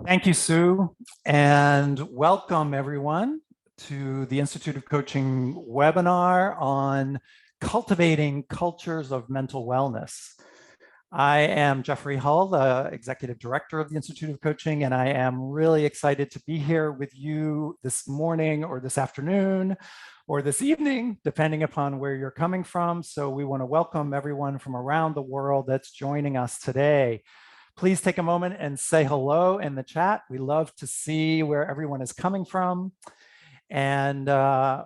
Thank you, Sue, and welcome everyone to the Institute of Coaching webinar on cultivating cultures of mental wellness. I am Jeffrey Hull, the Executive Director of the Institute of Coaching, and I am really excited to be here with you this morning or this afternoon or this evening, depending upon where you're coming from. So we want to welcome everyone from around the world that's joining us today. Please take a moment and say hello in the chat. We love to see where everyone is coming from. And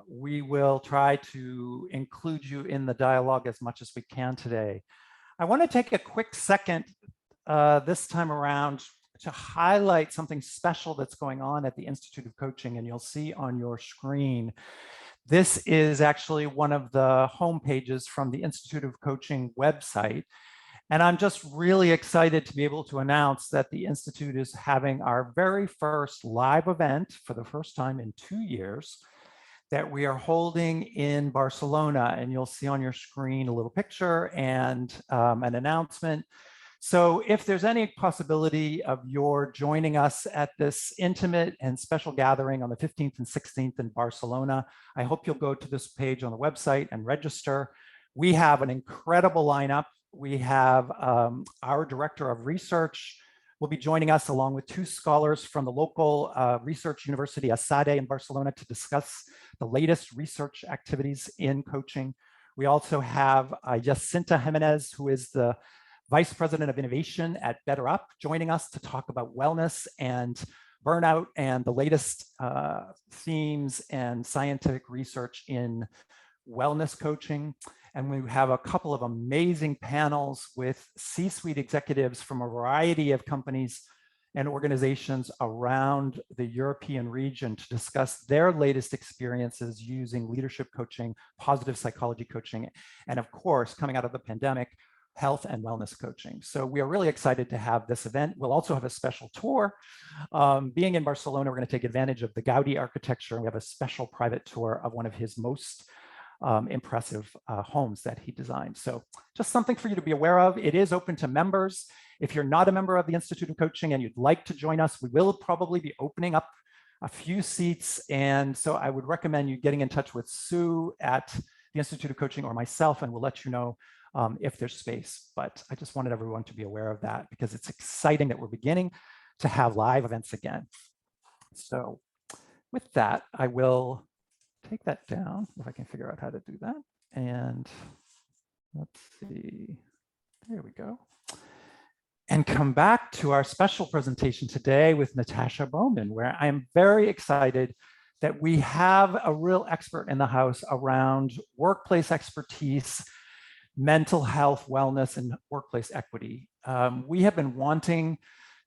we will try to include you in the dialogue as much as we can today. I want to take a quick second this time around to highlight something special that's going on at the Institute of Coaching, and you'll see on your screen. This is actually one of the home pages from the Institute of Coaching website. And I'm just really excited to be able to announce that the Institute is having our very first live event for the first time in 2 years that we are holding in Barcelona. And you'll see on your screen a little picture and an announcement. So if there's any possibility of your joining us at this intimate and special gathering on the 15th and 16th in Barcelona, I hope you'll go to this page on the website and register. We have an incredible lineup. We have our Director of Research will be joining us along with 2 scholars from the local research university, C.A.R.E in Barcelona, to discuss the latest research activities in coaching. We also have Jacinta Jimenez, who is the Vice President of Innovation at Better Up, joining us to talk about wellness and burnout and the latest themes and scientific research in wellness coaching. And we have a couple of amazing panels with C-suite executives from a variety of companies and organizations around the European region to discuss their latest experiences using leadership coaching, positive psychology coaching, and of course, coming out of the pandemic, health and wellness coaching. So we are really excited to have this event. We'll also have a special tour. Being in Barcelona, we're going to take advantage of the Gaudi architecture, and we have a special private tour of one of his most impressive homes that he designed. So just something for you to be aware of. It is open to members. If you're not a member of the Institute of Coaching and you'd like to join us, we will probably be opening up a few seats. And so I would recommend you getting in touch with Sue at the Institute of Coaching or myself, and we'll let you know if there's space. But I just wanted everyone to be aware of that because it's exciting that we're beginning to have live events again. So with that, I will take that down if I can figure out how to do that. And let's see, there we go. And come back to our special presentation today with Natasha Bowman, where I am very excited that we have a real expert in the house around workplace expertise, mental health, wellness, and workplace equity. We have been wanting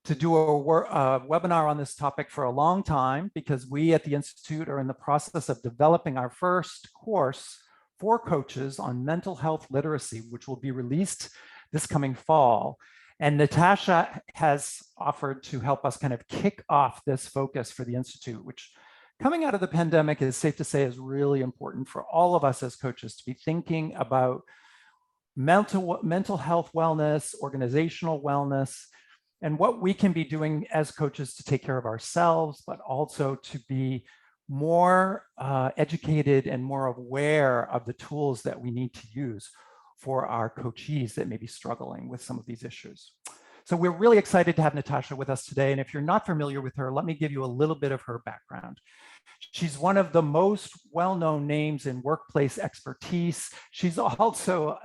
to do a webinar on this topic for a long time because we at the Institute are in the process of developing our first course for coaches on mental health literacy, which will be released this coming fall. And Natasha has offered to help us kind of kick off this focus for the Institute, which coming out of the pandemic is safe to say is really important for all of us as coaches to be thinking about mental health wellness, organizational wellness, and what we can be doing as coaches to take care of ourselves, but also to be more educated and more aware of the tools that we need to use for our coachees that may be struggling with some of these issues. So we're really excited to have Natasha with us today. And if you're not familiar with her, let me give you a little bit of her background. She's one of the most well-known names in workplace expertise. She's also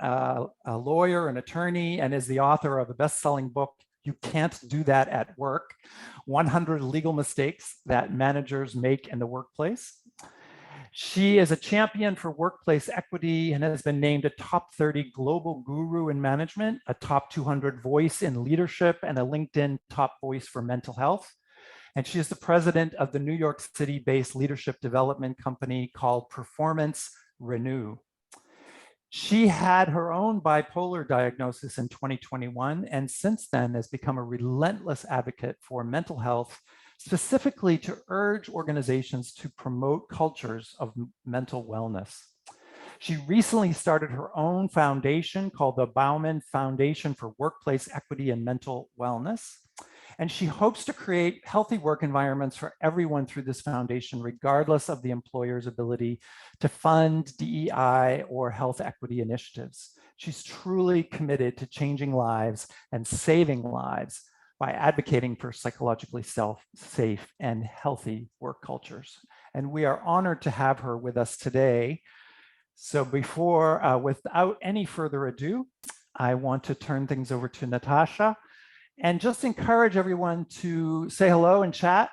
a lawyer, an attorney, and is the author of a best-selling book, You Can't Do That at Work, 100 Legal Mistakes That Managers Make in the Workplace. She is a champion for workplace equity and has been named a top 30 global guru in management, a top 200 voice in leadership, and a LinkedIn top voice for mental health. And she is the president of the New York City-based leadership development company called Performance Renew. She had her own bipolar diagnosis in 2021, and since then has become a relentless advocate for mental health, specifically to urge organizations to promote cultures of mental wellness. She recently started her own foundation called the Bowman Foundation for Workplace Equity and Mental Wellness. And she hopes to create healthy work environments for everyone through this foundation, regardless of the employer's ability to fund DEI or health equity initiatives. She's truly committed to changing lives and saving lives by advocating for psychologically safe and healthy work cultures. And we are honored to have her with us today. So without any further ado, I want to turn things over to Natasha and just encourage everyone to say hello and chat,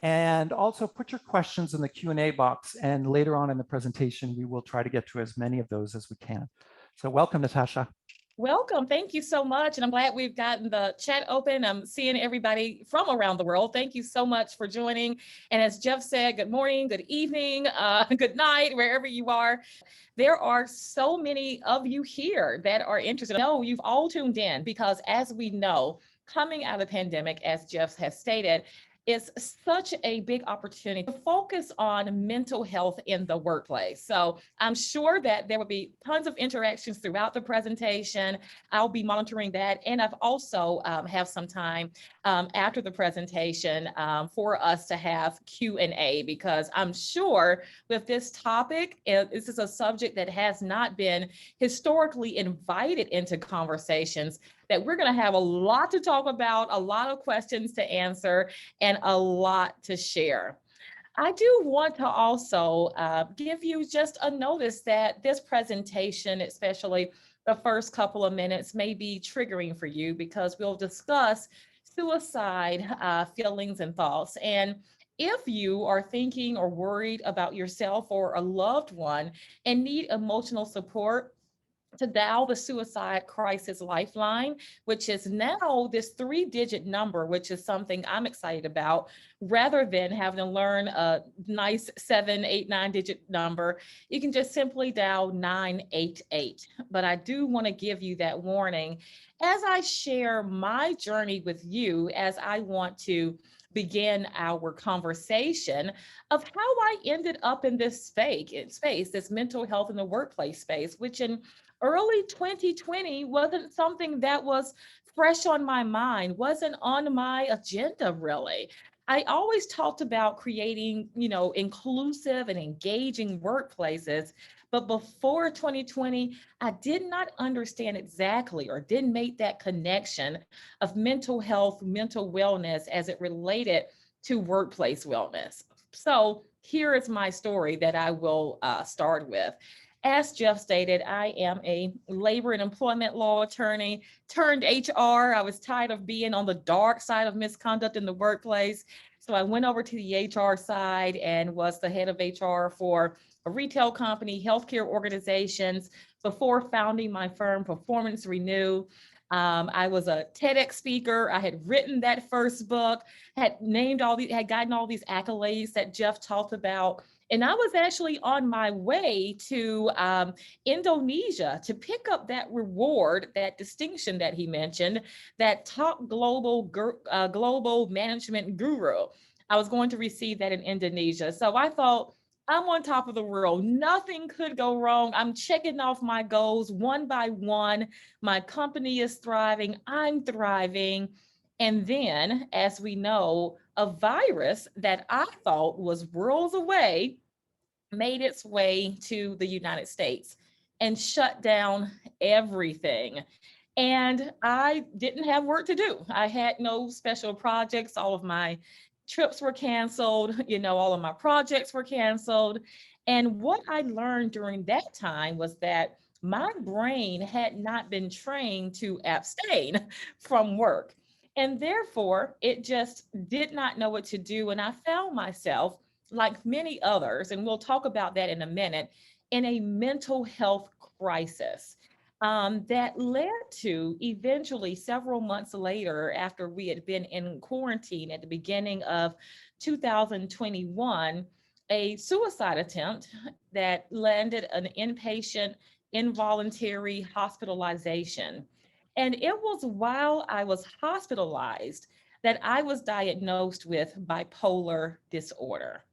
and also put your questions in the Q&A box. And later on in the presentation, we will try to get to as many of those as we can. So welcome, Natasha. Welcome. Thank you so much. And I'm glad we've gotten the chat open. I'm seeing everybody from around the world. Thank you so much for joining. And as Jeff said, good morning, good evening, good night, wherever you are. There are so many of you here that are interested. No, you've all tuned in because as we know, coming out of the pandemic, as Jeff has stated, is such a big opportunity to focus on mental health in the workplace. So I'm sure that there will be tons of interactions throughout the presentation. I'll be monitoring that. And I've also have some time after the presentation for us to have Q&A, because I'm sure with this topic, this is a subject that has not been historically invited into conversations, that we're going to have a lot to talk about, a lot of questions to answer, and a lot to share. I do want to also give you just a notice that this presentation, especially the first couple of minutes, may be triggering for you, because we'll discuss suicide feelings and thoughts. And if you are thinking or worried about yourself or a loved one and need emotional support, to dial the suicide crisis lifeline, which is now this 3-digit number, which is something I'm excited about, rather than having to learn a nice 7, 8, 9-digit number. You can just simply dial 988. But I do want to give you that warning as I share my journey with you, as I want to begin our conversation of how I ended up in this space, this mental health in the workplace space, which in early 2020 wasn't something that was fresh on my mind, wasn't on my agenda really. I always talked about creating, inclusive and engaging workplaces. But before 2020, I did not understand exactly, or didn't make that connection of mental health, mental wellness as it related to workplace wellness. So here is my story that I will start with. As Jeff stated, I am a labor and employment law attorney turned HR. I was tired of being on the dark side of misconduct in the workplace. So I went over to the HR side and was the head of HR for a retail company, healthcare organizations, before founding my firm, Performance Renew. I was a TEDx speaker. I had written that first book, had gotten all these accolades that Jeff talked about. And I was actually on my way to Indonesia to pick up that reward, that distinction that he mentioned, that top global management guru. I was going to receive that in Indonesia. So I thought, I'm on top of the world. Nothing could go wrong. I'm checking off my goals one by one. My company is thriving. I'm thriving. And then, as we know, a virus that I thought was worlds away made its way to the United States and shut down everything. And I didn't have work to do. I had no special projects. All of my trips were canceled. All of my projects were canceled. And what I learned during that time was that my brain had not been trained to abstain from work. And therefore, it just did not know what to do. And I found myself, like many others, and we'll talk about that in a minute, in a mental health crisis that led to eventually, several months later, after we had been in quarantine at the beginning of 2021, a suicide attempt that landed an inpatient involuntary hospitalization. And it was while I was hospitalized that I was diagnosed with bipolar disorder.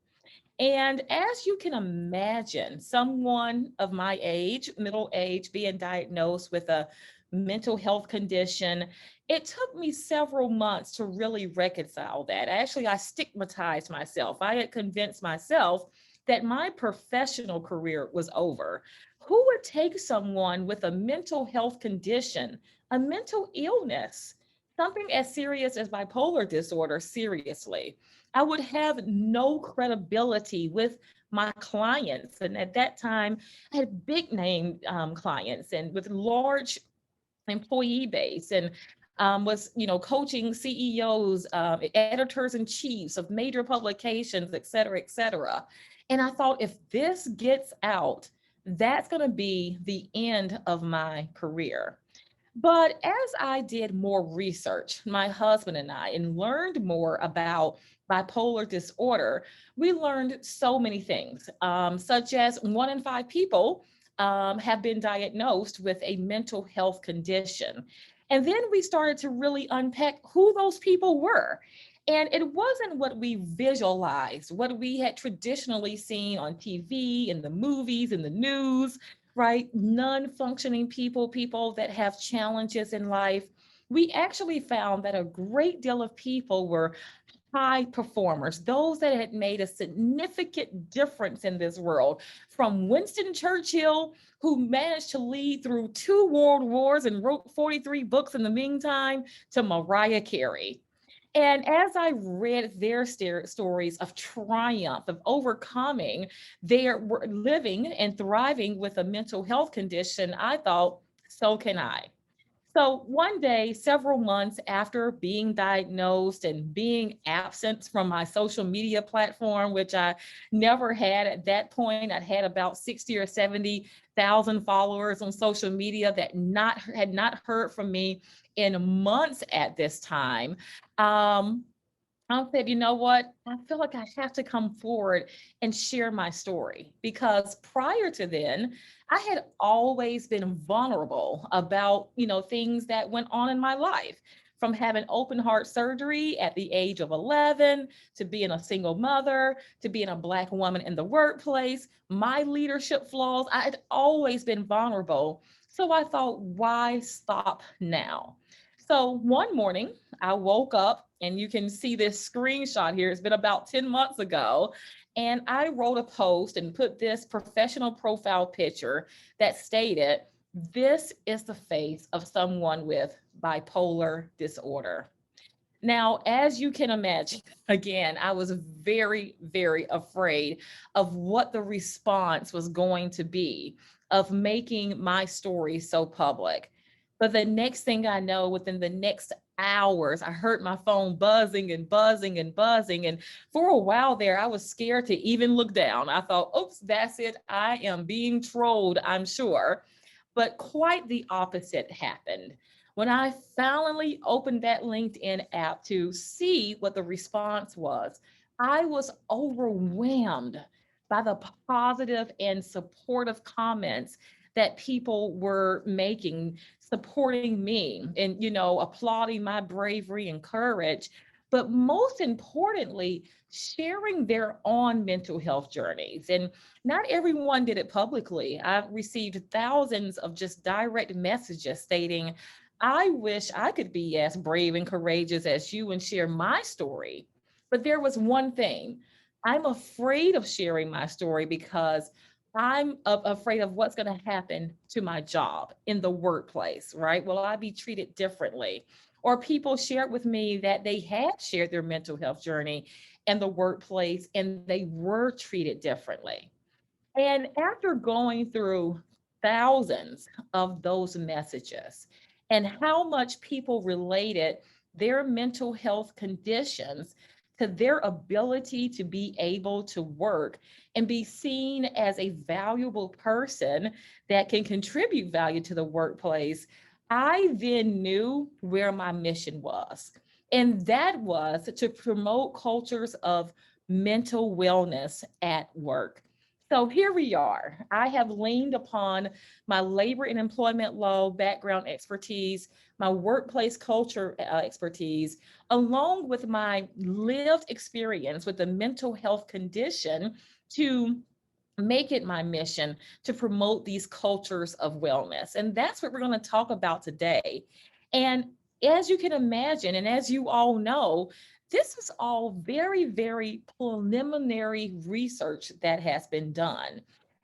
And as you can imagine, someone of my age, middle age, being diagnosed with a mental health condition, it took me several months to really reconcile that. Actually, I stigmatized myself. I had convinced myself that my professional career was over. Who would take someone with a mental health condition, a mental illness, something as serious as bipolar disorder, seriously? I would have no credibility with my clients. And at that time, I had big name clients and with large employee base, and was coaching CEOs, editors in chiefs of major publications, et cetera, et cetera. And I thought, if this gets out, that's going to be the end of my career. But as I did more research, my husband and I, and learned more about bipolar disorder, we learned so many things, such as 1 in 5 people have been diagnosed with a mental health condition. And then we started to really unpack who those people were. And it wasn't what we visualized, what we had traditionally seen on TV, in the movies, in the news, right? Non-functioning people, people that have challenges in life. We actually found that a great deal of people were high performers, those that had made a significant difference in this world, from Winston Churchill, who managed to lead through 2 world wars and wrote 43 books in the meantime, to Mariah Carey. And as I read their stories of triumph, of overcoming their living and thriving with a mental health condition, I thought, so can I. So one day, several months after being diagnosed and being absent from my social media platform, which I never had at that point, I'd had about 60 or 70,000 followers on social media that had not heard from me in months at this time. I said, you know what? I feel like I have to come forward and share my story, because prior to then, I had always been vulnerable about, things that went on in my life, from having open heart surgery at the age of 11, to being a single mother, to being a Black woman in the workplace, my leadership flaws. I had always been vulnerable. So I thought, why stop now? So one morning, I woke up, and you can see this screenshot here. It's been about 10 months ago. And I wrote a post and put this professional profile picture that stated, "This is the face of someone with bipolar disorder." Now, as you can imagine, again, I was very, very afraid of what the response was going to be, of making my story so public. But the next thing I know, within the next hours, I heard my phone buzzing and buzzing and buzzing. And for a while there, I was scared to even look down. I thought, oops, that's it. I am being trolled, I'm sure. But quite the opposite happened. When I finally opened that LinkedIn app to see what the response was, I was overwhelmed by the positive and supportive comments that people were making, supporting me and, applauding my bravery and courage. But most importantly, sharing their own mental health journeys. And not everyone did it publicly. I've received thousands of just direct messages stating, "I wish I could be as brave and courageous as you and share my story. But there was one thing. I'm afraid of sharing my story because I'm afraid of what's going to happen to my job in the workplace, right? Will I be treated differently?" Or people shared with me that they had shared their mental health journey in the workplace and they were treated differently. And after going through thousands of those messages and how much people related their mental health conditions to their ability to be able to work and be seen as a valuable person that can contribute value to the workplace, I then knew where my mission was. And that was to promote cultures of mental wellness at work. So here we are. I have leaned upon my labor and employment law background expertise, my workplace culture expertise, along with my lived experience with the mental health condition to make it my mission to promote these cultures of wellness. And that's what we're going to talk about today. And as you can imagine, and as you all know, this is all very, very preliminary research that has been done.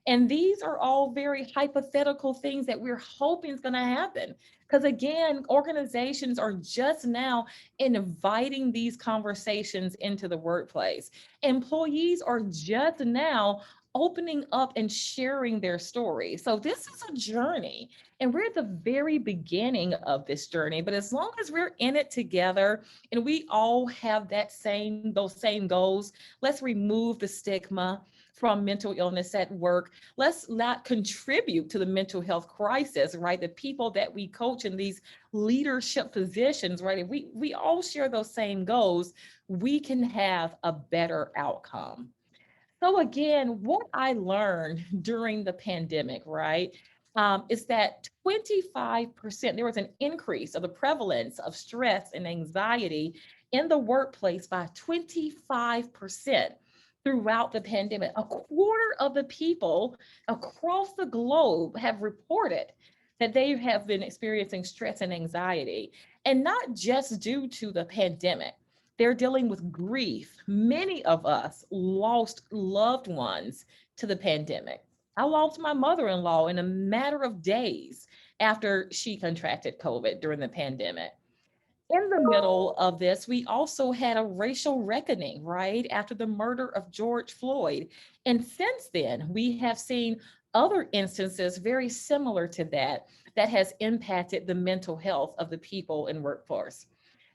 And these are all very hypothetical things that we're hoping is going to happen. Because again, organizations are just now inviting these conversations into the workplace. Employees are just now opening up and sharing their story. So this is a journey, and we're at the very beginning of this journey. But as long as we're in it together and we all have those same goals, let's remove the stigma from mental illness at work. Let's not contribute to the mental health crisis, right? The people that we coach in these leadership positions, right? If we all share those same goals, we can have a better outcome. So again, what I learned during the pandemic, right, is that 25%, there was an increase of the prevalence of stress and anxiety in the workplace by 25% throughout the pandemic. A quarter of the people across the globe have reported that they have been experiencing stress and anxiety, and not just due to the pandemic. They're dealing with grief. Many of us lost loved ones to the pandemic. I lost my mother-in-law in a matter of days after she contracted COVID during the pandemic. In the middle of this, we also had a racial reckoning, right? After the murder of George Floyd. And since then, we have seen other instances very similar to that that has impacted the mental health of the people in workforce.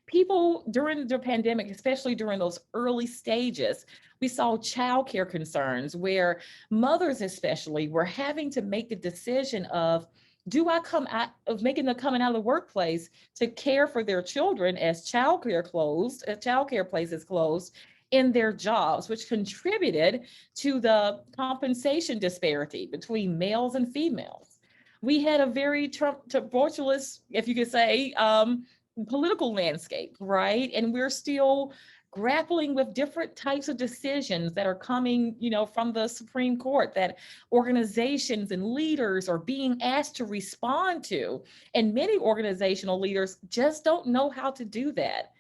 People during the pandemic, especially during those early stages, we saw childcare concerns where mothers especially were having to make the decision of, do I come out of making the coming out of the workplace to care for their children as childcare places closed in their jobs, which contributed to the compensation disparity between males and females. We had a very tumultuous, if you could say, political landscape, right? And we're still grappling with different types of decisions that are coming, from the Supreme Court that organizations and leaders are being asked to respond to. And many organizational leaders just don't know how to do that.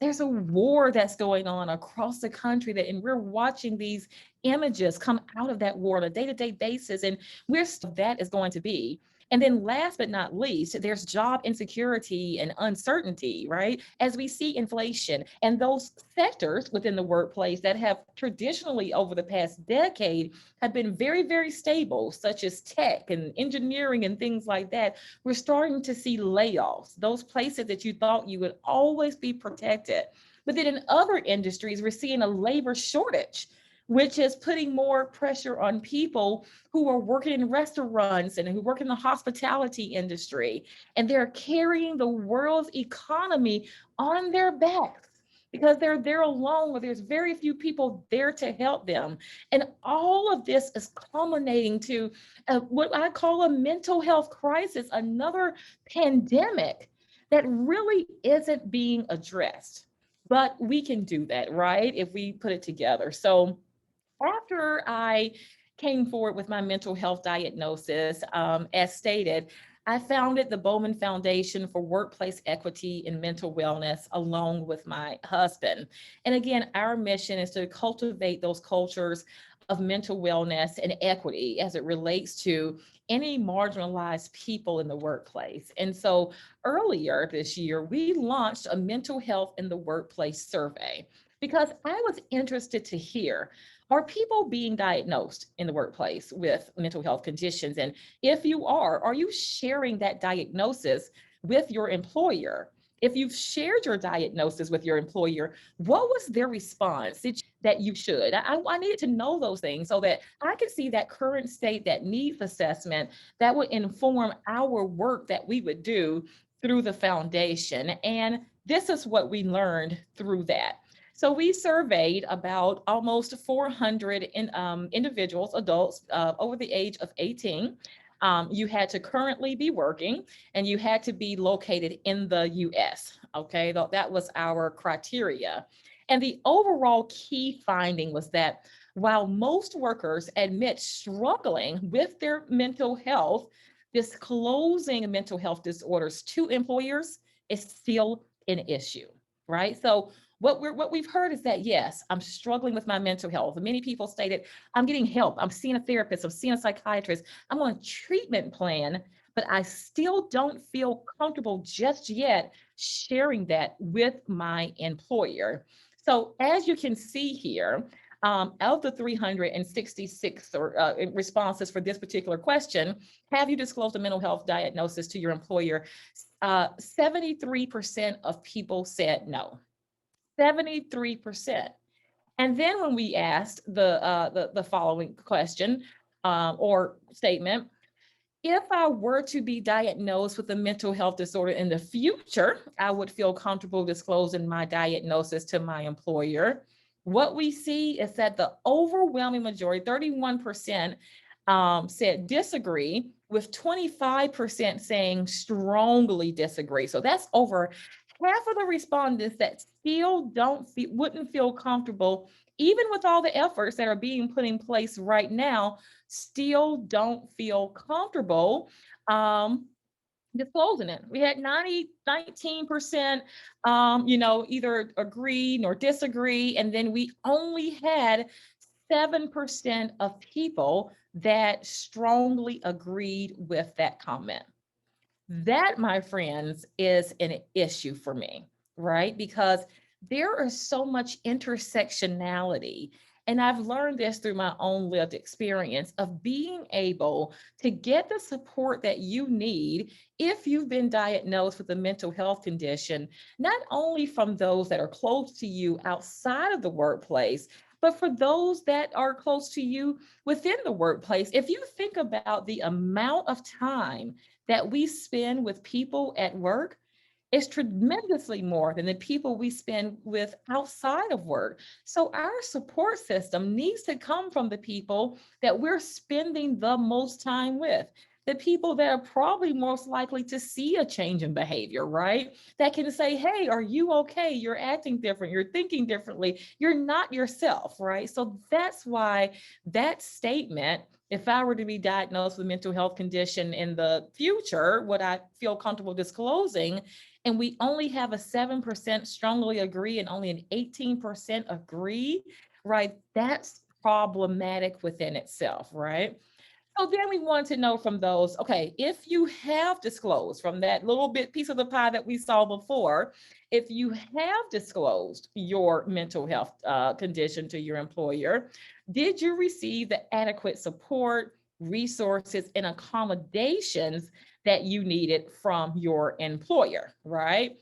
There's a war that's going on across the country and we're watching these images come out of that war on a day-to-day basis. And that is going to be. And then last but not least, there's job insecurity and uncertainty, right? As we see inflation and those sectors within the workplace that have traditionally over the past decade have been very, very stable, such as tech and engineering and things like that. We're starting to see layoffs, those places that you thought you would always be protected. But then in other industries, we're seeing a labor shortage, which is putting more pressure on people who are working in restaurants and who work in the hospitality industry. And they're carrying the world's economy on their backs because they're there alone where there's very few people there to help them. And all of this is culminating to what I call a mental health crisis, another pandemic that really isn't being addressed. But we can do that, right? If we put it together. So after I came forward with my mental health diagnosis, as stated, I founded the Bowman Foundation for Workplace Equity and Mental Wellness along with my husband. And again, our mission is to cultivate those cultures of mental wellness and equity as it relates to any marginalized people in the workplace. And so earlier this year, we launched a mental health in the workplace survey because I was interested to hear, are people being diagnosed in the workplace with mental health conditions? And if you are you sharing that diagnosis with your employer? If you've shared your diagnosis with your employer, what was their response that you should? I needed to know those things so that I could see that current state, that needs assessment that would inform our work that we would do through the foundation. And this is what we learned through that. So we surveyed about almost 400 individuals, adults over the age of 18. You had to currently be working and you had to be located in the US. Okay, that was our criteria. And the overall key finding was that while most workers admit struggling with their mental health, disclosing mental health disorders to employers is still an issue, right? So what we've heard is that, yes, I'm struggling with my mental health. Many people stated, I'm getting help. I'm seeing a therapist. I'm seeing a psychiatrist. I'm on a treatment plan, but I still don't feel comfortable just yet sharing that with my employer. So as you can see here, out of the 366 responses for this particular question, have you disclosed a mental health diagnosis to your employer? 73% of people said no. 73%. And then when we asked the following question or statement, if I were to be diagnosed with a mental health disorder in the future, I would feel comfortable disclosing my diagnosis to my employer. What we see is that the overwhelming majority, 31%, said disagree, with 25% saying strongly disagree. So that's over half of the respondents that still wouldn't feel comfortable, even with all the efforts that are being put in place right now, still don't feel comfortable disclosing it. We had 19%, either agree nor disagree. And then we only had 7% of people that strongly agreed with that comment. That, my friends, is an issue for me, right? Because there is so much intersectionality. And I've learned this through my own lived experience of being able to get the support that you need if you've been diagnosed with a mental health condition, not only from those that are close to you outside of the workplace, but for those that are close to you within the workplace. If you think about the amount of time that we spend with people at work, is tremendously more than the people we spend with outside of work. So our support system needs to come from the people that we're spending the most time with, the people that are probably most likely to see a change in behavior, right? That can say, hey, are you okay? You're acting different. You're thinking differently. You're not yourself, right? So that's why that statement, if I were to be diagnosed with a mental health condition in the future, would I feel comfortable disclosing? And we only have a 7% strongly agree and only an 18% agree, right? That's problematic within itself, right? So then we want to know from those, okay, if you have disclosed from that little bit piece of the pie that we saw before, if you have disclosed your mental health condition to your employer, did you receive the adequate support, resources, and accommodations that you needed from your employer, right?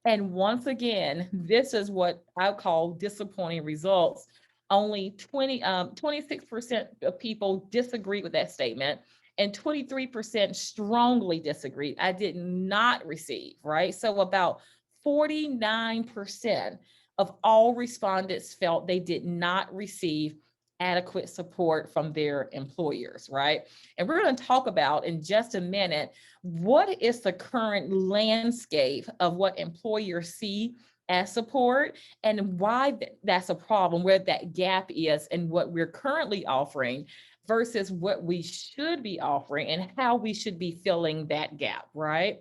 And once again, this is what I call disappointing results. Only 26% of people disagree with that statement, and 23% strongly disagreed. I did not receive, right? So about 49% of all respondents felt they did not receive adequate support from their employers, right? And we're going to talk about in just a minute, what is the current landscape of what employers see as support and why that's a problem, where that gap is and what we're currently offering versus what we should be offering and how we should be filling that gap, right?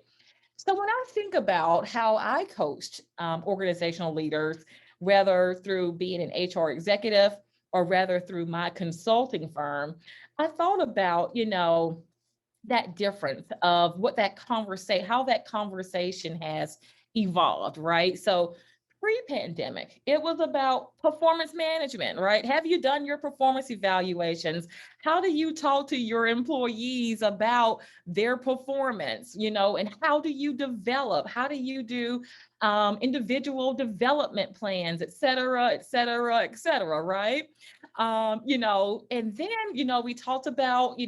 So when I think about how I coached organizational leaders, whether through being an HR executive or rather through my consulting firm, I thought about, that difference of what that conversation, how that conversation has evolved, right? So pre-pandemic, it was about performance management, right? Have you done your performance evaluations? How do you talk to your employees about their performance, and how do you develop? How do you do individual development plans, et cetera, et cetera, et cetera, right? And then, we talked about,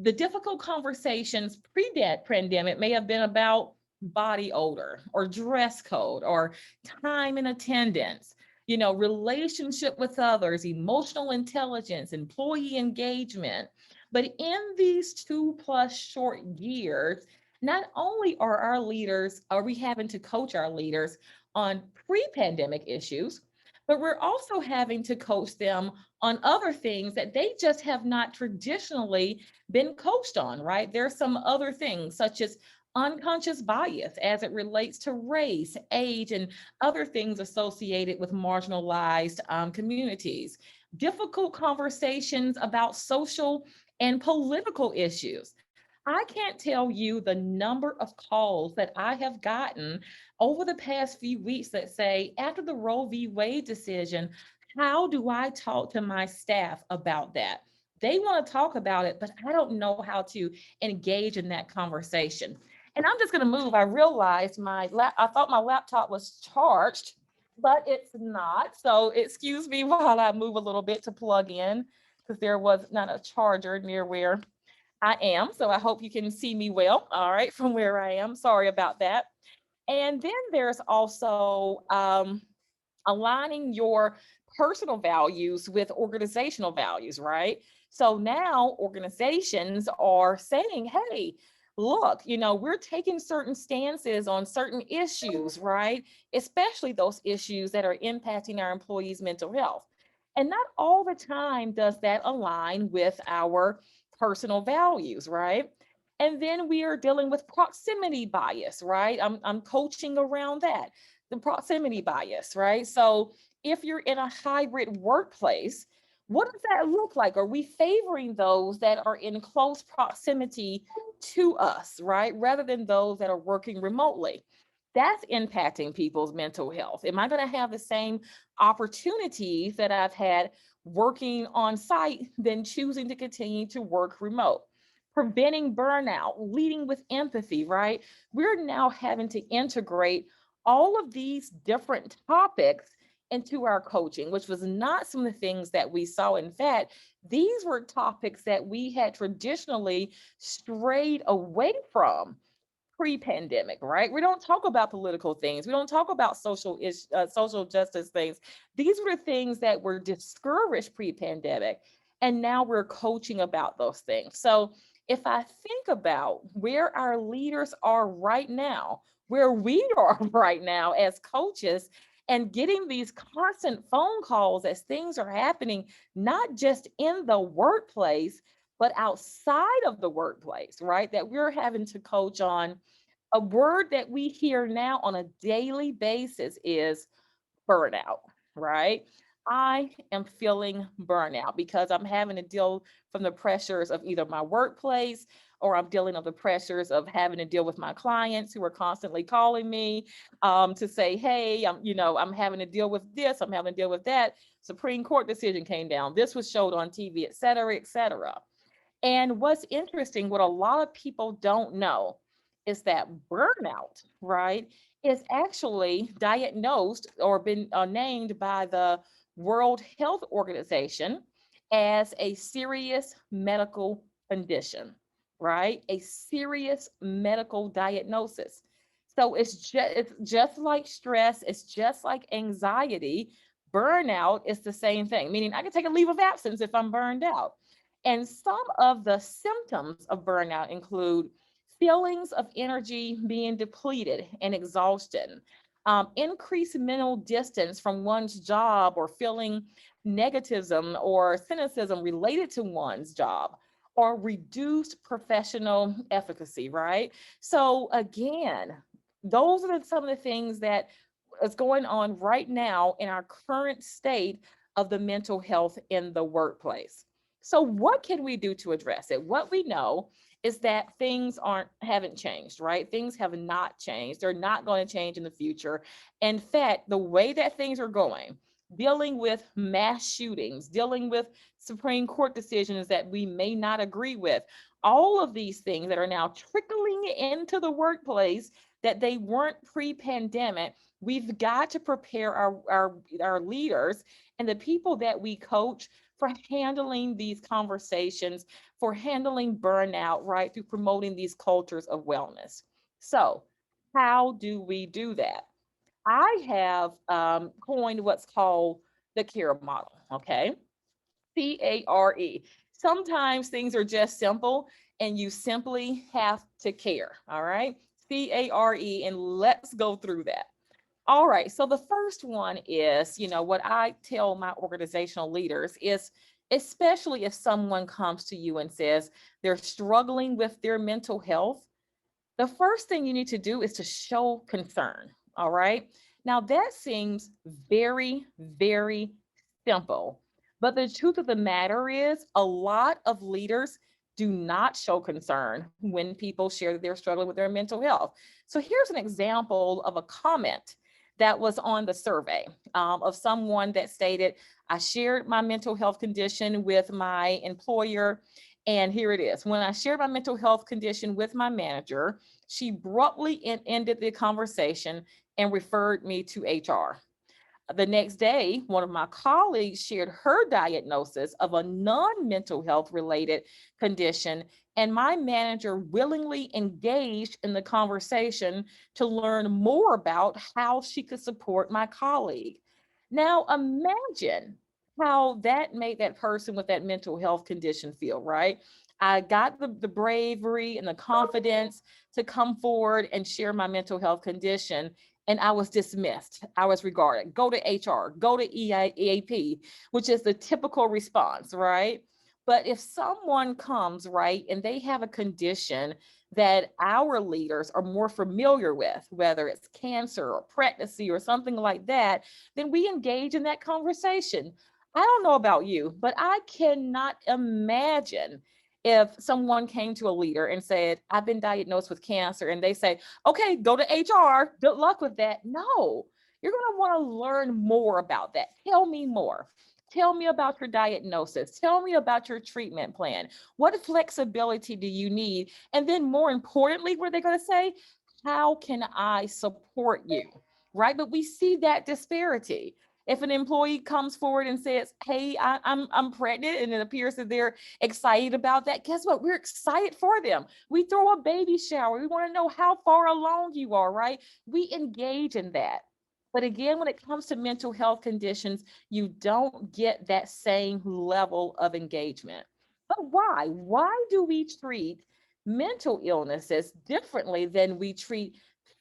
the difficult conversations pre-pandemic may have been about body odor or dress code or time and attendance. relationship with others, emotional intelligence, employee engagement. But in these 2+ short years, not only are we having to coach our leaders on pre-pandemic issues, but we're also having to coach them on other things that they just have not traditionally been coached on, right? There's some other things such as unconscious bias as it relates to race, age, and other things associated with marginalized communities, difficult conversations about social and political issues. I can't tell you the number of calls that I have gotten over the past few weeks that say, after the Roe v. Wade decision, how do I talk to my staff about that? They want to talk about it, but I don't know how to engage in that conversation. And I'm just going to move. I realized I thought my laptop was charged, but it's not. So excuse me while I move a little bit to plug in, because there was not a charger near where I am. So I hope you can see me well, all right, from where I am. Sorry about that. And then there's also aligning your personal values with organizational values, right? So now organizations are saying, hey, look, we're taking certain stances on certain issues, right? Especially those issues that are impacting our employees' mental health. And not all the time does that align with our personal values, right? And then we are dealing with proximity bias, right? I'm coaching around that, the proximity bias, right? So if you're in a hybrid workplace, what does that look like? Are we favoring those that are in close proximity to us, right? Rather than those that are working remotely? That's impacting people's mental health. Am I going to have the same opportunities that I've had working on site than choosing to continue to work remote? Preventing burnout, leading with empathy, right? We're now having to integrate all of these different topics into our coaching, which was not some of the things that we saw. In fact, these were topics that we had traditionally strayed away from pre-pandemic, right? We don't talk about political things. We don't talk about social justice things. These were the things that were discouraged pre-pandemic, and now we're coaching about those things. So if I think about where our leaders are right now, where we are right now as coaches, and getting these constant phone calls as things are happening, not just in the workplace, but outside of the workplace, right? That we're having to coach on. A word that we hear now on a daily basis is burnout, right? I am feeling burnout because I'm having to deal from the pressures of either my workplace, or I'm dealing with the pressures of having to deal with my clients who are constantly calling me to say, hey, I'm having to deal with this, I'm having to deal with that. Supreme Court decision came down. This was showed on TV, et cetera, et cetera. And what's interesting, what a lot of people don't know is that burnout, right, is actually diagnosed or been named by the World Health Organization as a serious medical condition, right? A serious medical diagnosis. So it's just like stress, it's just like anxiety. Burnout is the same thing, meaning I can take a leave of absence if I'm burned out. And some of the symptoms of burnout include feelings of energy being depleted and exhaustion, increased mental distance from one's job, or feeling negativism or cynicism related to one's job, or reduced professional efficacy, right? So again, those are some of the things that is going on right now in our current state of the mental health in the workplace. So what can we do to address it? What we know is that things haven't changed, right? Things have not changed. They're not going to change in the future. In fact, the way that things are going, dealing with mass shootings, dealing with Supreme Court decisions that we may not agree with, all of these things that are now trickling into the workplace that they weren't pre-pandemic, we've got to prepare our leaders and the people that we coach for handling these conversations, for handling burnout, right? Through promoting these cultures of wellness. So how do we do that? I have coined what's called the C.A.R.E model, okay? C.A.R.E. Sometimes things are just simple and you simply have to care, all right? C.A.R.E. and let's go through that. All right, so the first one is, what I tell my organizational leaders is, especially if someone comes to you and says they're struggling with their mental health, the first thing you need to do is to show concern. All right. Now, that seems very, very simple. But the truth of the matter is, a lot of leaders do not show concern when people share that they're struggling with their mental health. So, here's an example of a comment that was on the survey of someone that stated, I shared my mental health condition with my employer. And here it is. When I shared my mental health condition with my manager, she abruptly ended the conversation and referred me to HR. The next day, one of my colleagues shared her diagnosis of a non-mental health related condition, and my manager willingly engaged in the conversation to learn more about how she could support my colleague. Now, imagine how that made that person with that mental health condition feel, right? I got the bravery and the confidence to come forward and share my mental health condition, and I was dismissed. I was regarded. Go to HR, go to EAP, which is the typical response, right? But if someone comes, right, and they have a condition that our leaders are more familiar with, whether it's cancer or pregnancy or something like that, then we engage in that conversation. I don't know about you, but I cannot imagine if someone came to a leader and said, I've been diagnosed with cancer, and they say, okay, go to HR. Good luck with that. No, you're going to want to learn more about that. Tell me more. Tell me about your diagnosis. Tell me about your treatment plan. What flexibility do you need? And then, more importantly, what are they going to say? How can I support you? Right? But we see that disparity. If an employee comes forward and says, hey, I'm pregnant, and it appears that they're excited about that, guess what? We're excited for them. We throw a baby shower. We want to know how far along you are, right? We engage in that. But again, when it comes to mental health conditions, you don't get that same level of engagement. But why? Why do we treat mental illnesses differently than we treat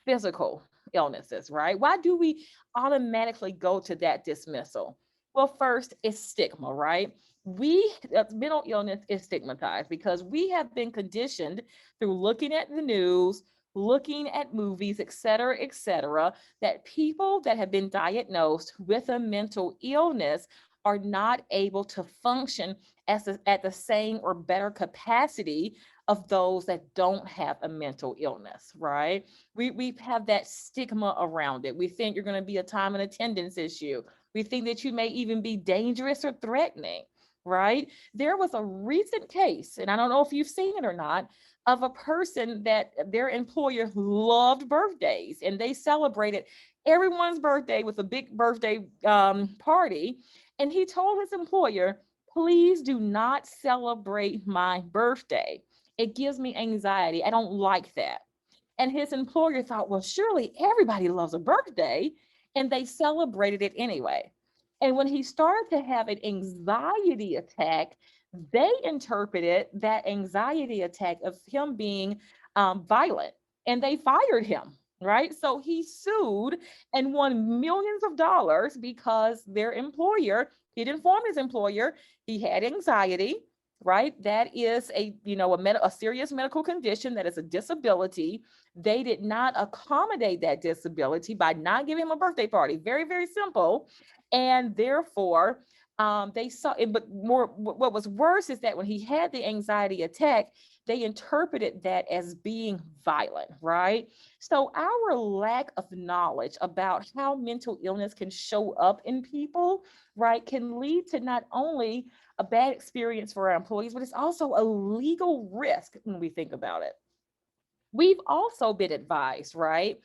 physical illnesses, right? Why do we automatically go to that dismissal? Well, first, it's stigma, right? Mental illness is stigmatized because we have been conditioned through looking at the news, looking at movies, et cetera, that people that have been diagnosed with a mental illness are not able to function at the same or better capacity of those that don't have a mental illness, right? We have that stigma around it. We think you're going to be a time and attendance issue. We think that you may even be dangerous or threatening, right? There was a recent case, and I don't know if you've seen it or not, of a person that their employer loved birthdays, and they celebrated everyone's birthday with a big birthday party. And he told his employer, please do not celebrate my birthday. It gives me anxiety. I don't like that. And his employer thought, well, surely everybody loves a birthday. And they celebrated it anyway. And when he started to have an anxiety attack, they interpreted that anxiety attack of him being violent, and they fired him. Right. So he sued and won millions of dollars because their employer, he'd informed his employer he had anxiety. Right. That is a serious medical condition, that is a disability. They did not accommodate that disability by not giving him a birthday party. Very, very simple. And therefore, they saw it. But what was worse is that when he had the anxiety attack, they interpreted that as being violent, right? So our lack of knowledge about how mental illness can show up in people, right, can lead to not only a bad experience for our employees, but it's also a legal risk when we think about it. We've also been advised, right,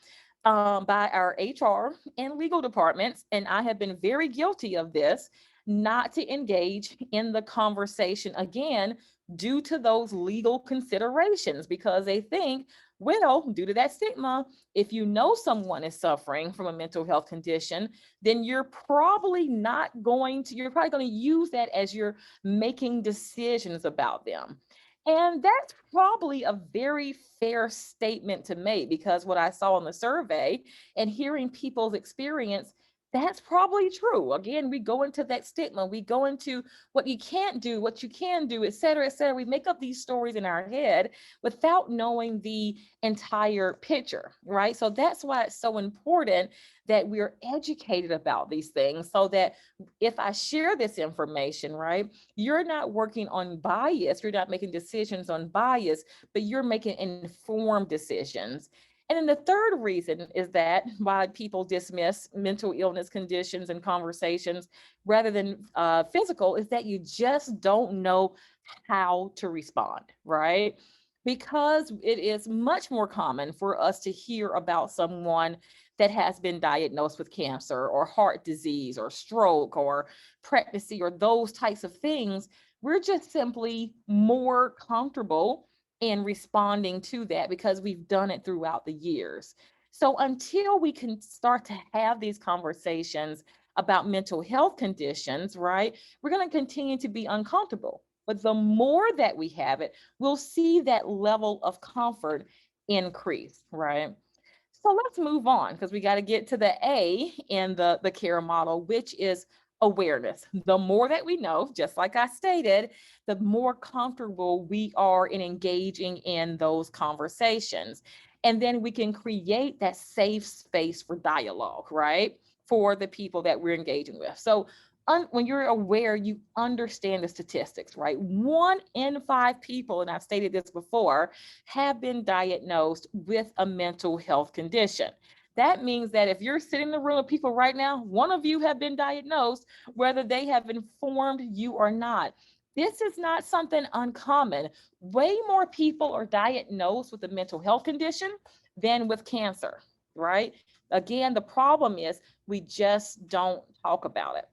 by our HR and legal departments, and I have been very guilty of this, not to engage in the conversation again due to those legal considerations, because they think Well, due to that stigma, if you know someone is suffering from a mental health condition, then you're probably you're probably going to use that as you're making decisions about them. And that's probably a very fair statement to make, because what I saw in the survey and hearing people's experience, that's probably true. Again, we go into that stigma, we go into what you can't do, what you can do, et cetera, et cetera. We make up these stories in our head without knowing the entire picture, right? So that's why it's so important that we're educated about these things, so that if I share this information, right, you're not working on bias, you're not making decisions on bias, but you're making informed decisions. And then the third reason is that why people dismiss mental illness conditions and conversations rather than physical is that you just don't know how to respond, right? Because it is much more common for us to hear about someone that has been diagnosed with cancer or heart disease or stroke or pregnancy or those types of things. We're just simply more comfortable in responding to that because we've done it throughout the years. So until we can start to have these conversations about mental health conditions, right, we're going to continue to be uncomfortable. But the more that we have it, we'll see that level of comfort increase, right? So let's move on, because we got to get to the A in the CARE model, which is awareness. The more that we know, just like I stated, the more comfortable we are in engaging in those conversations. And then we can create that safe space for dialogue, right? For the people that we're engaging with. So when you're aware, you understand the statistics, right? 1 in 5 people, and I've stated this before, have been diagnosed with a mental health condition. That means that if you're sitting in the room with people right now, one of you have been diagnosed, whether they have informed you or not. This is not something uncommon. Way more people are diagnosed with a mental health condition than with cancer, right? Again, the problem is we just don't talk about it.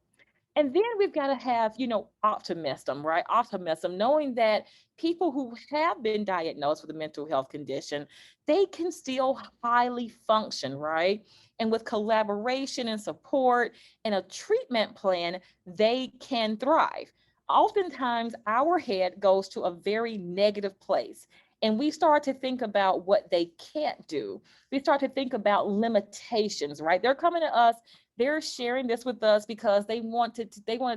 And then we've got to have, optimism, right? Optimism, knowing that people who have been diagnosed with a mental health condition, they can still highly function, right? And with collaboration and support and a treatment plan, they can thrive. Oftentimes, our head goes to a very negative place. And we start to think about what they can't do. We start to think about limitations, right? They're coming to us, they're sharing this with us because they want to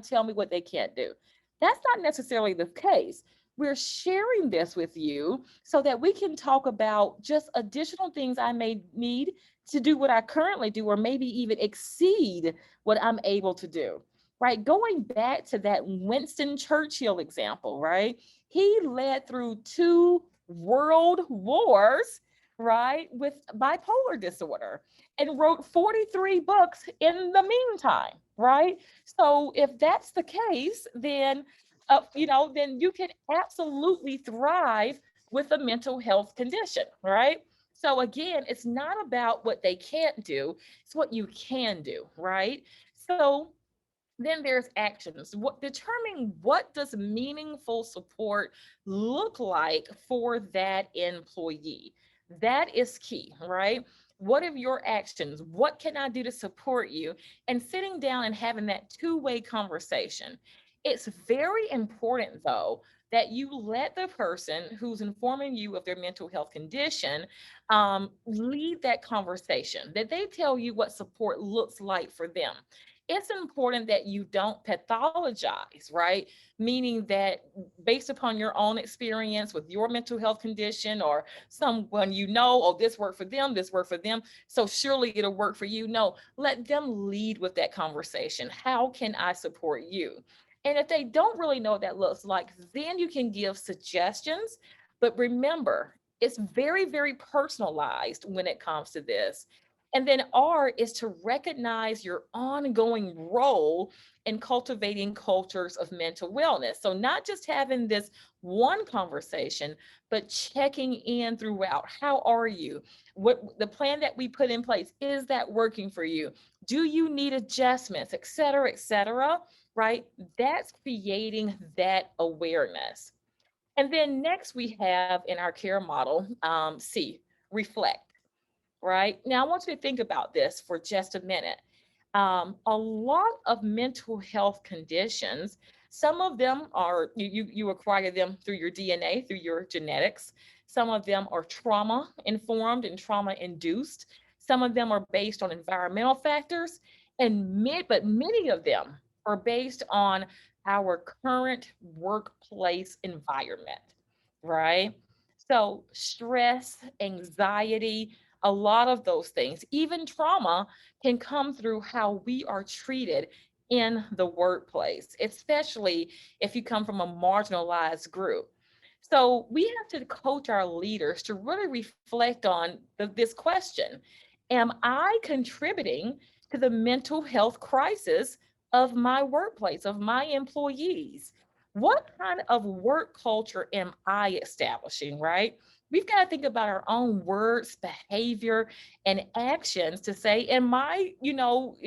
tell me what they can't do. That's not necessarily the case. We're sharing this with you so that we can talk about just additional things I may need to do what I currently do, or maybe even exceed what I'm able to do. Right? Going back to that Winston Churchill example, right? He led through 2 world wars, right, with bipolar disorder, and wrote 43 books in the meantime, right? So if that's the case, then you can absolutely thrive with a mental health condition, right? So again, it's not about what they can't do, it's what you can do, right? So then there's actions. What determining what does meaningful support look like for that employee? That is key, right? What are your actions? What can I do to support you? And sitting down and having that two-way conversation. It's very important, though, that you let the person who's informing you of their mental health condition lead that conversation, that they tell you what support looks like for them. It's important that you don't pathologize, right? Meaning that based upon your own experience with your mental health condition, or someone oh, this worked for them, this worked for them, so surely it'll work for you. No, let them lead with that conversation. How can I support you? And if they don't really know what that looks like, then you can give suggestions. But remember, it's very, very personalized when it comes to this. And then R is to recognize your ongoing role in cultivating cultures of mental wellness. So not just having this one conversation, but checking in throughout. How are you? What the plan that we put in place, is that working for you? Do you need adjustments, et cetera, right? That's creating that awareness. And then next we have in our CARE model, C, reflect, right? Now, I want you to think about this for just a minute. A lot of mental health conditions, some of them are, you acquire them through your DNA, through your genetics. Some of them are trauma informed and trauma induced. Some of them are based on environmental factors, but many of them are based on our current workplace environment, right? So stress, anxiety, a lot of those things, even trauma, can come through how we are treated in the workplace, especially if you come from a marginalized group. So we have to coach our leaders to really reflect on this question. Am I contributing to the mental health crisis of my workplace, of my employees? What kind of work culture am I establishing, right? We've got to think about our own words, behavior, and actions to say, am I,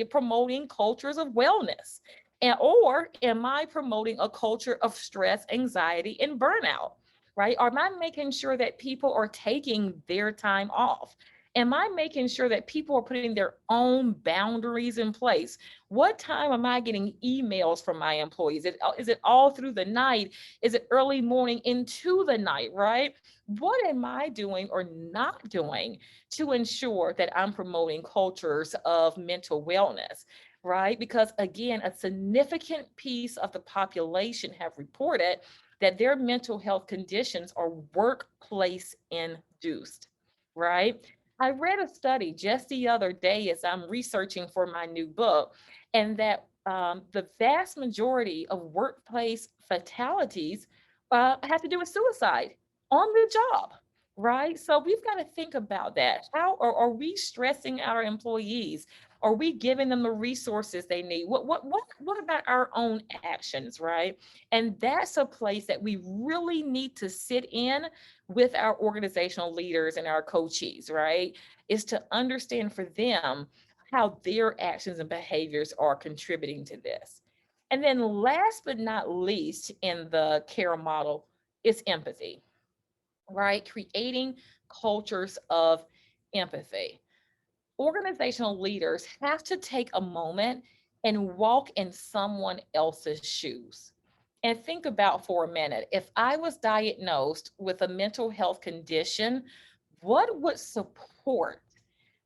promoting cultures of wellness? Or am I promoting a culture of stress, anxiety, and burnout? Right? Or am I making sure that people are taking their time off? Am I making sure that people are putting their own boundaries in place? What time am I getting emails from my employees? Is it all through the night? Is it early morning into the night, right? What am I doing or not doing to ensure that I'm promoting cultures of mental wellness, right? Because again, a significant piece of the population have reported that their mental health conditions are workplace induced, right? I read a study just the other day as I'm researching for my new book, and that the vast majority of workplace fatalities have to do with suicide on the job, right? So we've got to think about that. How are we stressing our employees? Are we giving them the resources they need? What about our own actions, right? And that's a place that we really need to sit in with our organizational leaders and our coaches, right? Is to understand for them how their actions and behaviors are contributing to this. And then last but not least in the C.A.R.E model is empathy, right? Creating cultures of empathy. Organizational leaders have to take a moment and walk in someone else's shoes. And think about for a minute, if I was diagnosed with a mental health condition, what would support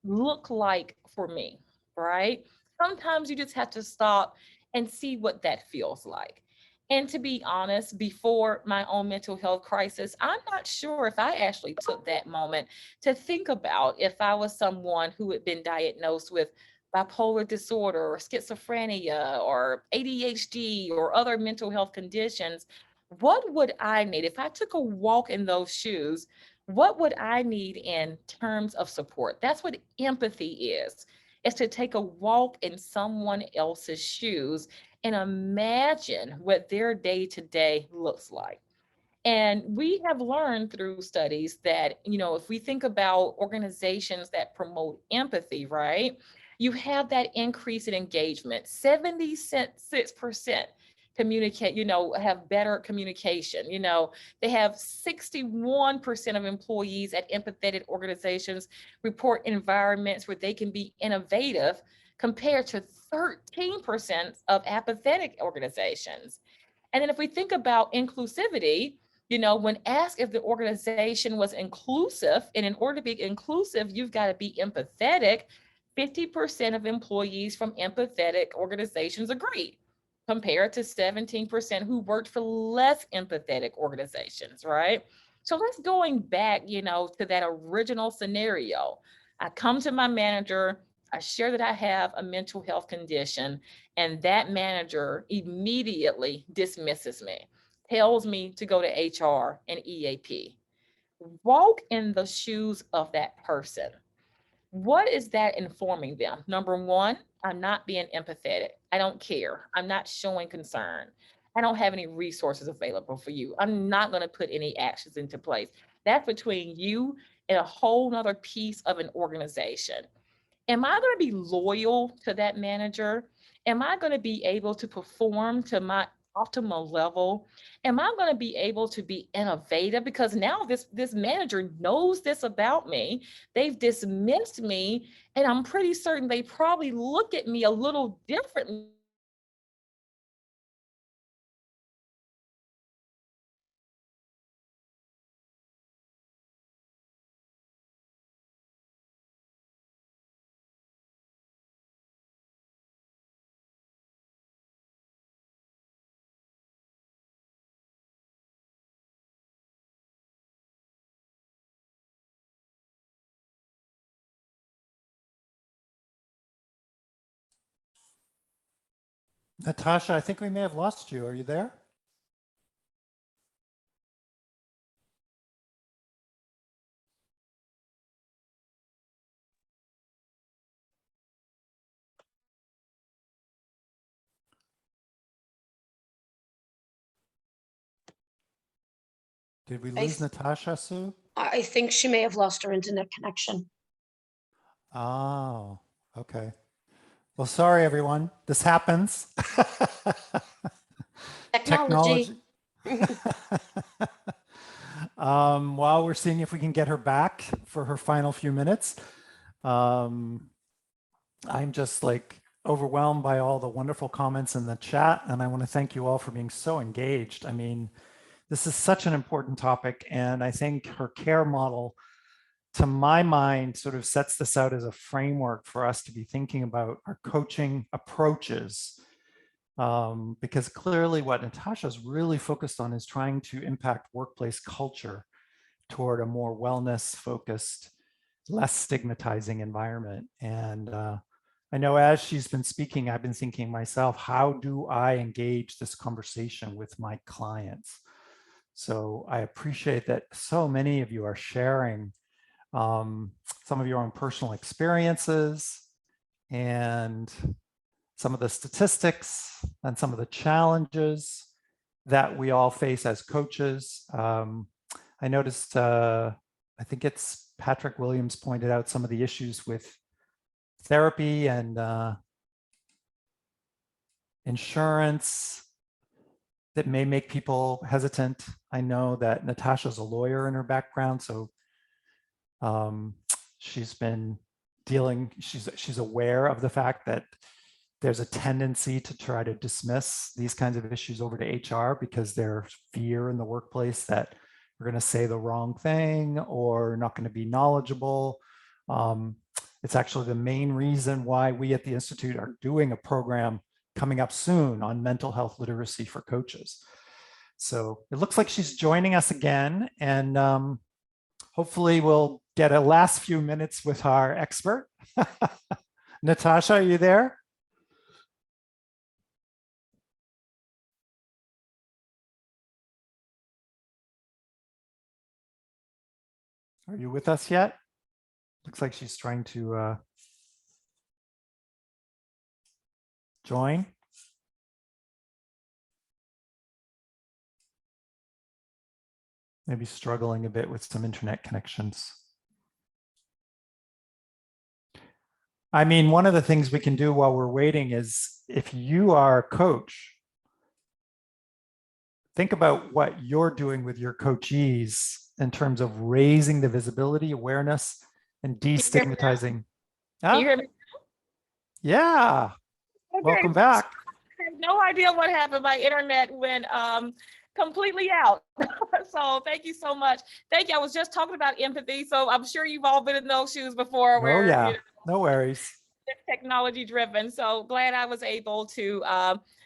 look like for me, right? Sometimes you just have to stop and see what that feels like. And to be honest, before my own mental health crisis, I'm not sure if I actually took that moment to think about if I was someone who had been diagnosed with bipolar disorder or schizophrenia or ADHD or other mental health conditions. What would I need if I took a walk in those shoes? What would I need in terms of support? That's what empathy is to take a walk in someone else's shoes and imagine what their day to day looks like. And we have learned through studies that, if we think about organizations that promote empathy, right, you have that increase in engagement. 76% communicate, have better communication. They have 61% of employees at empathetic organizations report environments where they can be innovative compared to 13% of apathetic organizations. And then if we think about inclusivity, when asked if the organization was inclusive, and in order to be inclusive, you've got to be empathetic, 50% of employees from empathetic organizations agreed, compared to 17% who worked for less empathetic organizations, right? So let's going back, to that original scenario. I come to my manager, I share that I have a mental health condition, and that manager immediately dismisses me, tells me to go to HR and EAP. Walk in the shoes of that person. What is that informing them? Number one, I'm not being empathetic. I don't care. I'm not showing concern. I don't have any resources available for you. I'm not going to put any actions into place. That's between you and a whole nother piece of an organization. Am I going to be loyal to that manager? Am I going to be able to perform to my optimal level? Am I going to be able to be innovative? Because now this manager knows this about me. They've dismissed me, and I'm pretty certain they probably look at me a little differently. Natasha, I think we may have lost you. Are you there? Did we lose Natasha, Sue? I think she may have lost her internet connection. Oh, okay. Well, sorry, everyone. This happens. Technology. While we're seeing if we can get her back for her final few minutes, I'm just like overwhelmed by all the wonderful comments in the chat. And I want to thank you all for being so engaged. I mean, this is such an important topic. And I think her care model, to my mind, sort of sets this out as a framework for us to be thinking about our coaching approaches. Because clearly what Natasha's really focused on is trying to impact workplace culture toward a more wellness focused, less stigmatizing environment. And I know as she's been speaking, I've been thinking myself, how do I engage this conversation with my clients? So I appreciate that so many of you are sharing some of your own personal experiences and some of the statistics and some of the challenges that we all face as coaches. I noticed, I think it's Patrick Williams pointed out some of the issues with therapy and insurance that may make people hesitant. I know that Natasha's a lawyer in her background, so she's been dealing, she's aware of the fact that there's a tendency to try to dismiss these kinds of issues over to HR because there's fear in the workplace that we're going to say the wrong thing or not going to be knowledgeable. It's actually the main reason why we at the Institute are doing a program coming up soon on mental health literacy for coaches. So it looks like she's joining us again, and hopefully we'll get a last few minutes with our expert. Natasha, are you there? Are you with us yet? Looks like she's trying to join. Maybe struggling a bit with some internet connections. I mean, one of the things we can do while we're waiting is if you are a coach, think about what you're doing with your coachees in terms of raising the visibility, awareness, and destigmatizing. Can you hear me? Yeah. Okay. Welcome back. I have no idea what happened. My internet went completely out. So thank you so much. Thank you. I was just talking about empathy. So I'm sure you've all been in those shoes before. Where, oh yeah, you know, no worries. It's technology driven. So glad I was able to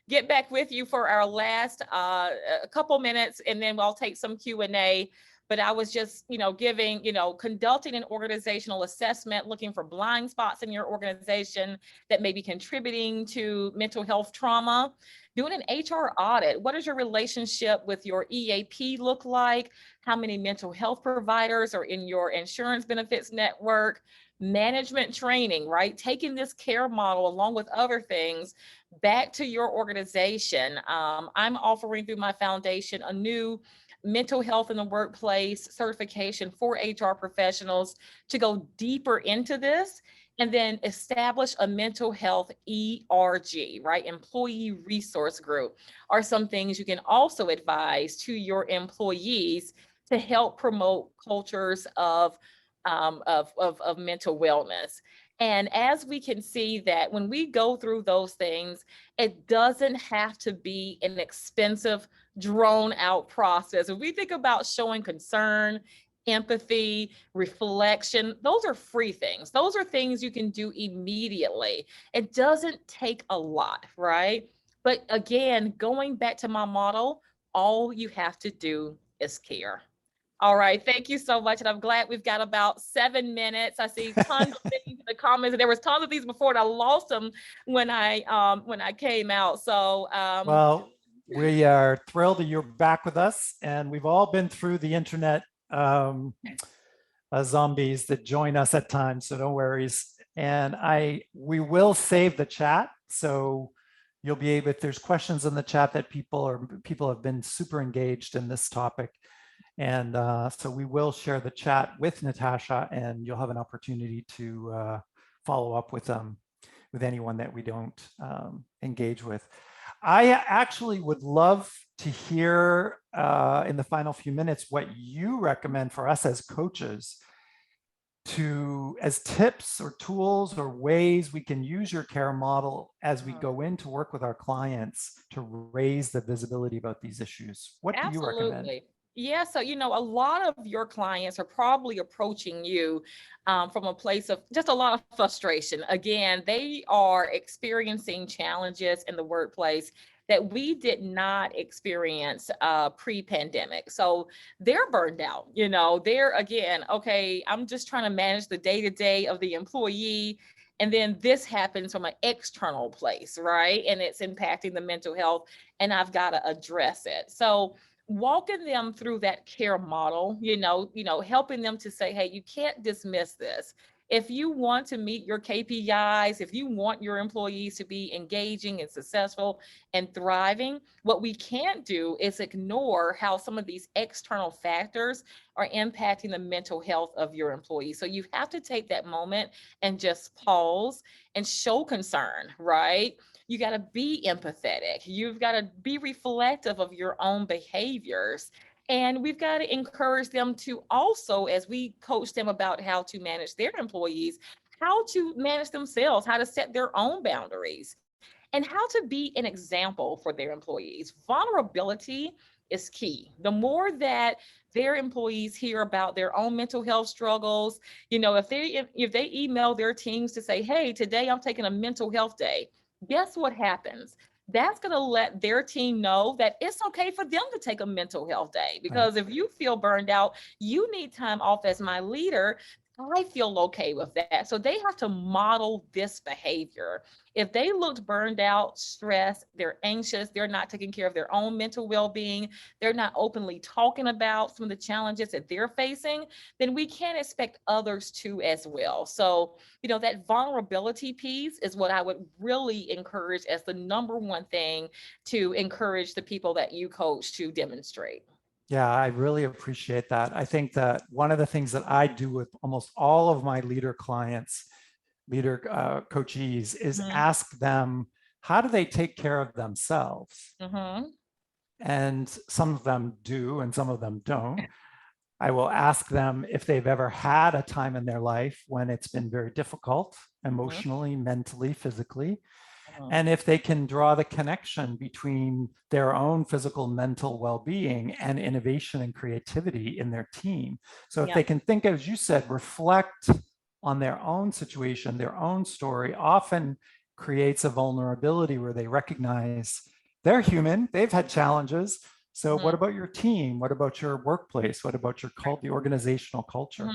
get back with you for our last a couple minutes, and then we'll take some Q&A. But I was just, giving, conducting an organizational assessment, looking for blind spots in your organization that may be contributing to mental health trauma, doing an HR audit. What does your relationship with your EAP look like? How many mental health providers are in your insurance benefits network? Management training, right? Taking this care model along with other things back to your organization. I'm offering through my foundation a new mental health in the workplace certification for HR professionals to go deeper into this And then establish a mental health ERG, right? Employee resource group are some things you can also advise to your employees to help promote cultures of mental wellness. And as we can see that when we go through those things, it doesn't have to be an expensive, drawn out process. If we think about showing concern, empathy, reflection, those are free things. Those are things you can do immediately. It doesn't take a lot, right? But again, going back to my model, all you have to do is care. All right, thank you so much. And I'm glad we've got about 7 minutes. I see tons of things in the comments. And there was tons of these before and I lost them when I came out. So Well, we are thrilled that you're back with us, and we've all been through the internet zombies that join us at times, so no worries. And we will save the chat, so you'll be able, if there's questions in the chat that people have been super engaged in this topic. And so we will share the chat with Natasha, and you'll have an opportunity to follow up with anyone that we don't engage with. I actually would love to hear in the final few minutes what you recommend for us as coaches as tips or tools or ways we can use your CARE model as we go in to work with our clients to raise the visibility about these issues. What do you recommend? Absolutely. Yeah, so a lot of your clients are probably approaching you from a place of just a lot of frustration. Again, they are experiencing challenges in the workplace that we did not experience pre-pandemic. So they're burned out, they're again, okay, I'm just trying to manage the day-to-day of the employee. And then this happens from an external place, right? And it's impacting the mental health, and I've got to address it. So walking them through that CARE model, helping them to say, hey, you can't dismiss this. If you want to meet your KPIs, if you want your employees to be engaging and successful and thriving, what we can't do is ignore how some of these external factors are impacting the mental health of your employees. So you have to take that moment and just pause and show concern, right? You got to be empathetic. You've got to be reflective of your own behaviors. And we've got to encourage them to also, as we coach them about how to manage their employees, how to manage themselves, how to set their own boundaries, and how to be an example for their employees. Vulnerability is key. The more that their employees hear about their own mental health struggles, if they email their teams to say, hey, today I'm taking a mental health day, guess what happens? That's going to let their team know that it's okay for them to take a mental health day. Because if you feel burned out, you need time off as my leader. I feel okay with that. So they have to model this behavior. If they looked burned out, stressed, they're anxious, they're not taking care of their own mental well-being, they're not openly talking about some of the challenges that they're facing, then we can't expect others to as well. So, that vulnerability piece is what I would really encourage as the number one thing to encourage the people that you coach to demonstrate. Yeah, I really appreciate that. I think that one of the things that I do with almost all of my leader clients, leader coachees, is ask them, how do they take care of themselves? And some of them do, and some of them don't. I will ask them if they've ever had a time in their life when it's been very difficult, emotionally, mentally, physically. And if they can draw the connection between their own physical, mental well-being and innovation and creativity in their team. So if they can think, as you said, reflect on their own situation, their own story, often creates a vulnerability where they recognize they're human, they've had challenges. So what about your team? What about your workplace? What about your the organizational culture?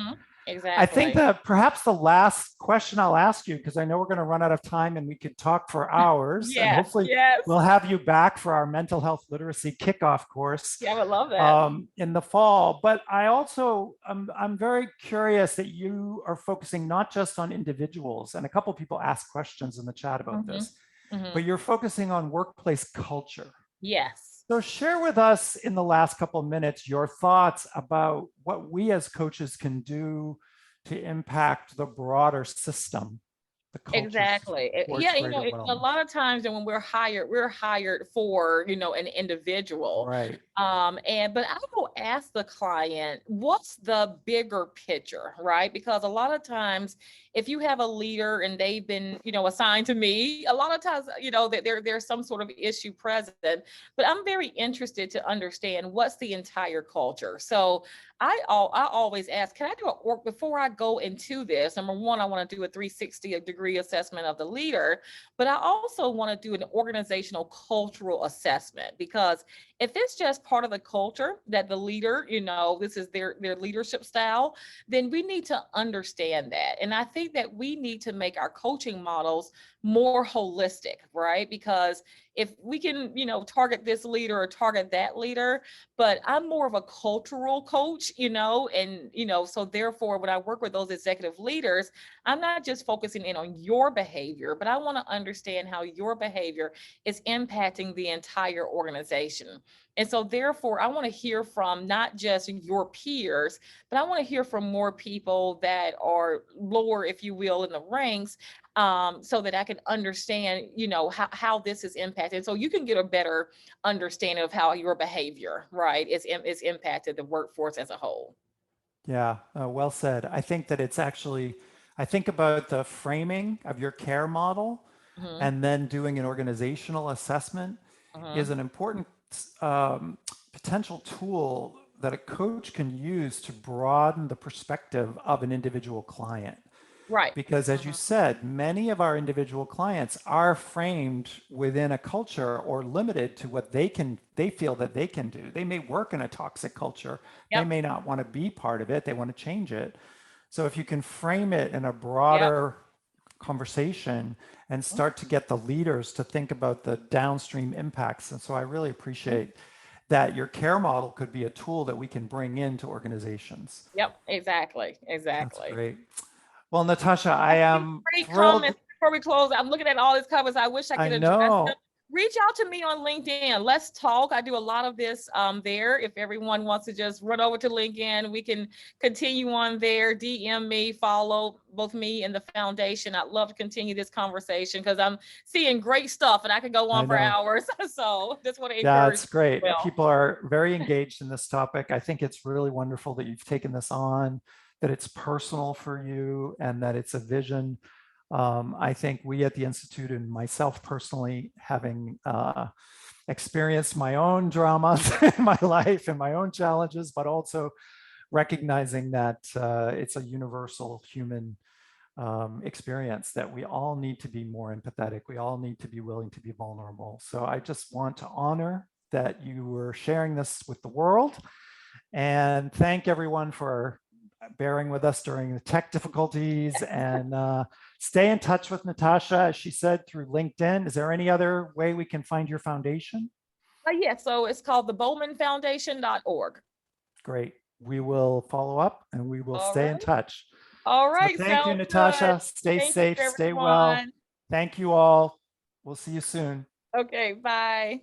Exactly. I think that perhaps the last question I'll ask you, because I know we're going to run out of time and we could talk for hours, and hopefully we'll have you back for our mental health literacy kickoff course. Yeah, I would love that. In the fall. But I also, I'm very curious that you are focusing not just on individuals, and a couple of people asked questions in the chat about this, but you're focusing on workplace culture. Yes. So share with us in the last couple of minutes your thoughts about what we as coaches can do to impact the broader system the culture Exactly. supports Yeah, greater a wellness. lot of times and when we're hired for, an individual. Right. But I will ask the client, what's the bigger picture, right? Because a lot of times if you have a leader and they've been, assigned to me, a lot of times, that there's some sort of issue present, but I'm very interested to understand what's the entire culture. So I always ask, can I do a work before I go into this? Number one, I want to do a 360-degree assessment of the leader, but I also want to do an organizational cultural assessment, because if it's just part of the culture that the leader, this is their leadership style, then we need to understand that. And I think that we need to make our coaching models more holistic, right? Because if we can, target this leader or target that leader, but I'm more of a cultural coach, so therefore when I work with those executive leaders, I'm not just focusing in on your behavior, but I want to understand how your behavior is impacting the entire organization. And so therefore, I want to hear from not just your peers, but I want to hear from more people that are lower, if you will, in the ranks, so that I can understand, how this is impacted. So you can get a better understanding of how your behavior, right, is impacted the workforce as a whole. Yeah, well said. I think that it's actually, I think about the framing of your care model Mm-hmm. and then doing an organizational assessment is an important potential tool that a coach can use to broaden the perspective of an individual client. Right. Because as you said, many of our individual clients are framed within a culture or limited to what they feel that they can do. They may work in a toxic culture. They Yep. may not want to be part of it. They want to change it. So if you can frame it in a Yep. broader conversation and start to get the leaders to think about the downstream impacts. And so I really appreciate that your care model could be a tool that we can bring into organizations. Yep. Exactly. That's Exactly. great. Well, Natasha, I am Great thrilled. comments before we close. I'm looking at all these comments. I wish I I could address them. know. Reach out to me on LinkedIn. Let's talk. I do a lot of this there. If everyone wants to just run over to LinkedIn, we can continue on there. DM me, follow both me and the foundation. I'd love to continue this conversation because I'm seeing great stuff and I could go on for hours. So just want to encourage. Yeah, it's great. Well. People are very engaged in this topic. I think it's really wonderful that you've taken this on, that it's personal for you, and that it's a vision. I think we at the Institute, and myself personally, having experienced my own dramas in my life and my own challenges, but also recognizing that it's a universal human experience, that we all need to be more empathetic. We all need to be willing to be vulnerable. So I just want to honor that you were sharing this with the world, and thank everyone for bearing with us during the tech difficulties, and stay in touch with Natasha, as she said, through LinkedIn. Is there any other way we can find your foundation? Yeah, so it's called the bowmanfoundation.org. Great. We will follow up and we will stay in touch. All right. So thank you, Natasha. Stay safe, stay well. Thank you all. We'll see you soon. Okay, bye.